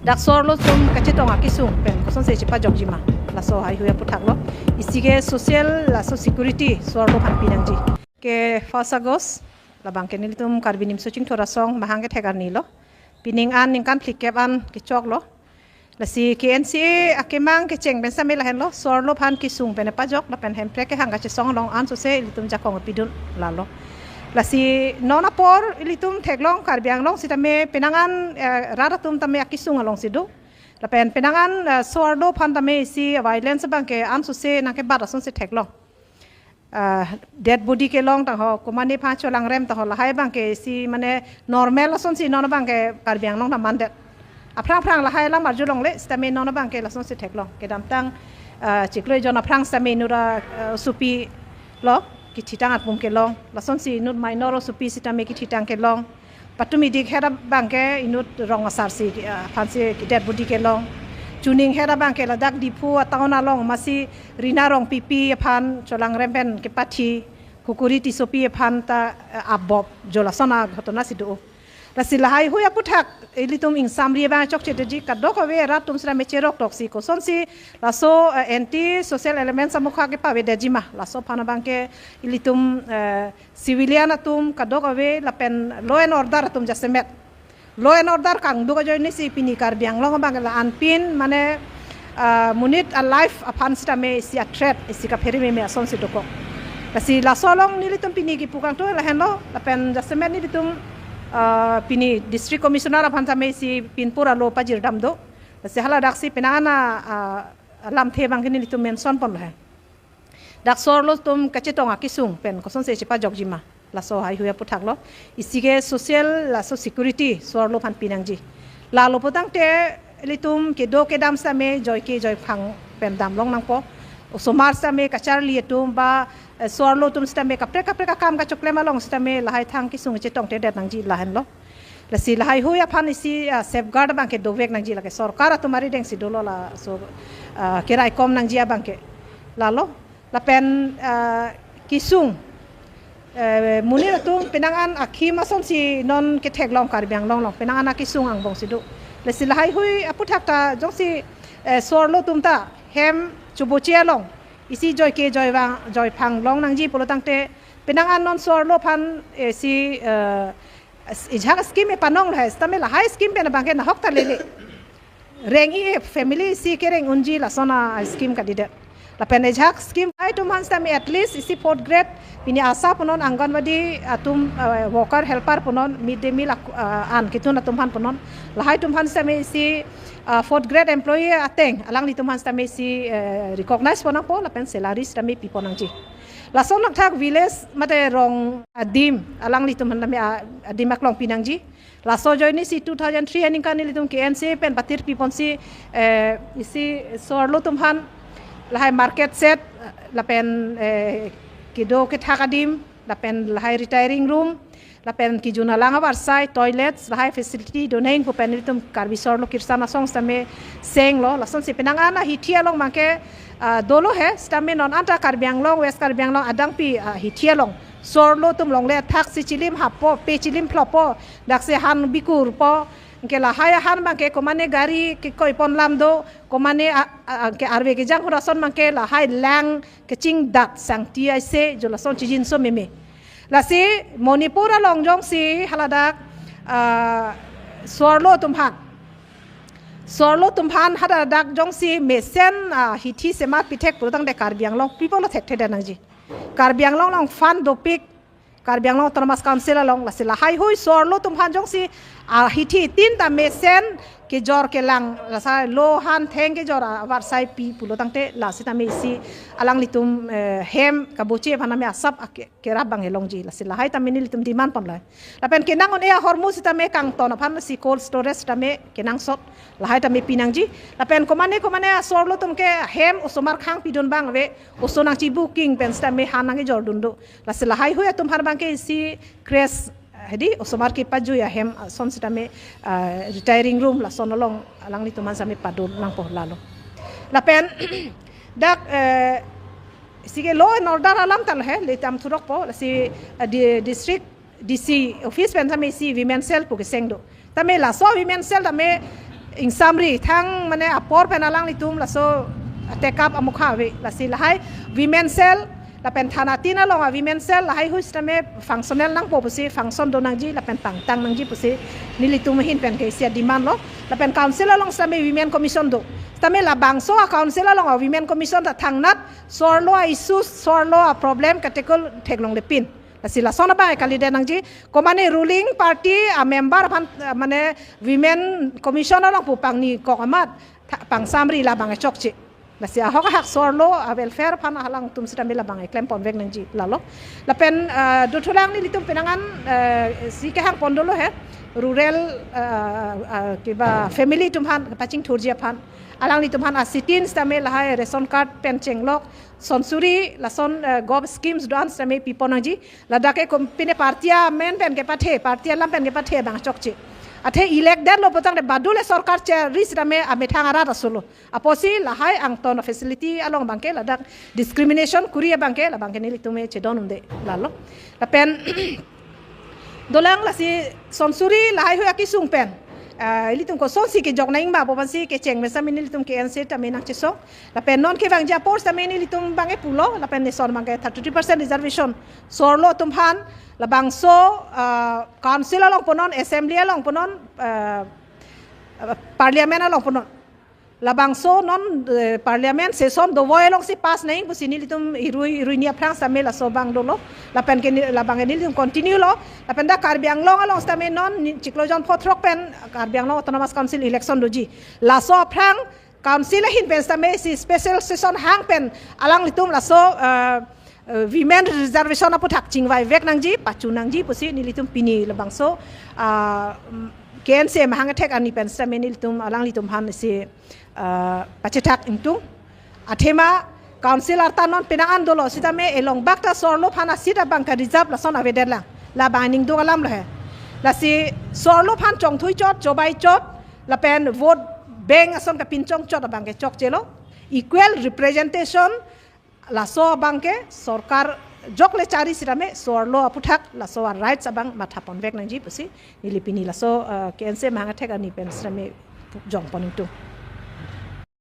dak sorlo tum kacitong akisung pen koson se chipa jogjima la so hai huya puthaklo isige social la so security sorlo phan pinangji ke 1 August la bangke ni tum karbinim soching thora song mahangke thegar nilo pining an ningkan flikep an ke choklo la si KNCA akemang ke cheng ben samela henlo sorlo phan kisung pen pajok la pen hempre ke hanga che song long an so se litum jakong pidun lalo la si nona por litum theklong karbiang long sitame penangan raratum tame akisung along sidu la pen penangan sorlo phan tame si violence bangke an so se na ke bada son se theklong dead body ke long ta ho komane pha cholang rem ta ho la hai bangke si mane normal son si nona bangke karbiang long na mande aprang la hai la marju long le stame nona bangke la son se theklong ke dam tang chikloi jona aprang stame nura supi lo ki thitang at pum ke long la son si nut minor supi sitame ki thitang ke long patumi dik hera bangke inut rong asar si phanse ki dead body ke long tuning hera bangke la dak dipu atauna long masi rina rong pipi phan cholang rempen ke pathi kukuri ti sopi phan ta abob jola sona ghotona sidu la silahai huya puthak elitum ing samri ba chok chetaji kadok we ra tum sra mecherok toksi ko sonsi la so anti social elements amukha ke pawe dejima la so phana bangke elitum civilian atum kadok we la pen law and order atum jasemet law and order kang duga joini si pini karbiang long bangke la anpin mane munit alive aphan stame si a threat si ka pheri me sonsi doko la si la solong nilitum pini ki pukang to la henlo la pen jasemet ni litum pini district commissioner aphan tame si pinpura lo pajir damdo se hala daksi penana lam the bang kini litum mention pon la dak sorlo tum kachetong akisung pen koson se chipa jogjima la so hai huya puthak lo isige social la so security sorlo phan pinangji la lo potang te litum ke do ke dam same joy phang pen dam long nang po somar same kachar lietum ba sorlo tum stame kapre ka kam ka chokle malong stame lahai thang ki sung che tong te det nangji lahan lo la si lahai huya phan isi safeguard bangke dovek nangji la ke sarkar tumari deng si dolo la so kerai kom nangji bangke la lo la pen kisung munir tum penangan akhi mason si non ke theklong karbiang long penangan akisung ang bong sidu la si lahai hui aputhak ta jong si sorlo tum ta hem chubuchia long isi joy phang long nangji polotang te penangan non sorlo phan si ijhak scheme panong la stame la high scheme pe na bangke na hokta lele rengi family si kereng unji la sona scheme ka dide la pen ijhak scheme ai tum han stame at least isi 4th grade pini asa punon anganwadi atum worker helper punon midday meal an kitun atum han punon la hai tum han stame isi 4th grade employee ateng alang ni tum han stame si recognize ponang po la pen salary stame pi ponangji la son nak thak village mate rong adim alang ni tum han name adim aklong pinangji la so join ni si 2003 aning kan ni tum KNC pen patir pi pon si isi sorlo tum han la hai market set la pen kido ke thakadim la pen la hai retiring room la pen ki juna langa warsai toilets la hai facility doneng pu pen tum karbisor lo kirsana song stame seng lo la son si penanga na hitia long make dolo he stame non anta karbiang long west karbiang long adang pi hitia long sorlo tum long le thak si chilim hapo pe chilim flopo dak se han bikur po ke la haya han bangke komane gari ke koi pon lam do komane ke arve ke jang rason bangke la hai lang ke ching dat sang ti ai se jo la son chijin so meme la si Manipur long jong si haladak sorlo tumhan haladak jong si mesen hithi sema pitek purutang de karbiang long people thek theda nangji karbiang long fan dopik karbiang long Thomas Council long la sila hai hoi sorlo tumhan jong si hithi tin ta mesen ke jor ke lang la sa lo han theng ke jor war sai pi pulotang te la sita me si alang litum hem kabuche phana me sab ke rabang helong ji la sila hai ta minil litum demand pon la pen ke nang on e hormu sita me kang ton phan si cold storage ta me ke nang sot la hai ta me pinang ji la pen komane sorlo tum ke hem usomar khang pidon bang we usonang chi booking pen sta me hanang ke jor dundo la sila hai hoya tum har bang ke si crash hedi osomar ki paju ya hem son sita me retiring room la sonolong alang ni tuman sami padul nang po lalo la pen dak sige law and order alam tal he le tam thurok po la si district DC office pen sami si women cell pu ke sengdo tame la so women cell tame ingsamri thang mane apor penalang litum laso tekap amukha we lasi lahai women cell la pen thana tina longa women cell lahai hu stame functional nang popusi function donang ji la pen pangtang nang ji pusi nilitum hin pen ke sia demand lo la pen council long stame women commission do stame la bangso council long women commission ta thangnat sorlo issues sorlo problem katekol theklong lepin sila sona ba kali denang ji komane ruling party a member pan mane women commission long pupang ni kokamat pang samri la bang chokchi la sia hok hak sorlo a welfare pan halang tum sita mela bang claim pon vek nang ji lalo la pen du thulang ni litum penangan si ke hak pondolo he rural kiba family tum han paching thurjia pan alang litum han asitin stame la hai ration card pen chenglok sonsuri lason gob schemes dan stame piponaji ladake kompine partia men pen ke pathe partia lam pen ke pathe bang chokchi athe elect der lo potang de badule sarkar che ris rame amethang ara rasolo aposi lahai angton facility along bangke ladak discrimination kuria bangke la bangke ni litume che donunde lalo la pen dolang lasi sonsuri lahai hu akisung pen litum ko sonsi ke jog naing ba bobansi ke cheng mesa mini litum ke ense ta menang cheso la pen non ke bang ja por sa mini litum bange pulo la pen ne son bange 33% reservation sorlo tumhan la bangso council along ponon assembly along ponon parliament along ponon la bangso non parliament session do voy along si pass naing pusini litum irui nia france amela so bang dolo la pen ke la bang ni litum continue lo la pen da karbiang long along sta men non chiklojon photrok pen karbiang long autonomous council election doji la so prang council hin pen sta me si special session hang pen alang litum la so women reservation apu thak chingwai vek nangji pachu nangji pusi ni litum pini la bangso KNC mahang attack ani pen sta men litum alang litum han si pachetak intung athema council arta non pinangan dolo sita me elong bakta sorlo phana sita bangka reserve la son avedela la baning do alam la la si sorlo phan chong thui chot jobai chot la pen vote bang ason ka pinchong chot bangke chok chelo equal representation la so bangke sarkar jokle chari sirame sorlo aputhak la so rights abang mathapon vek nangji pusi nilipini la so KNC mahang attack ani pen sirame jong ponintu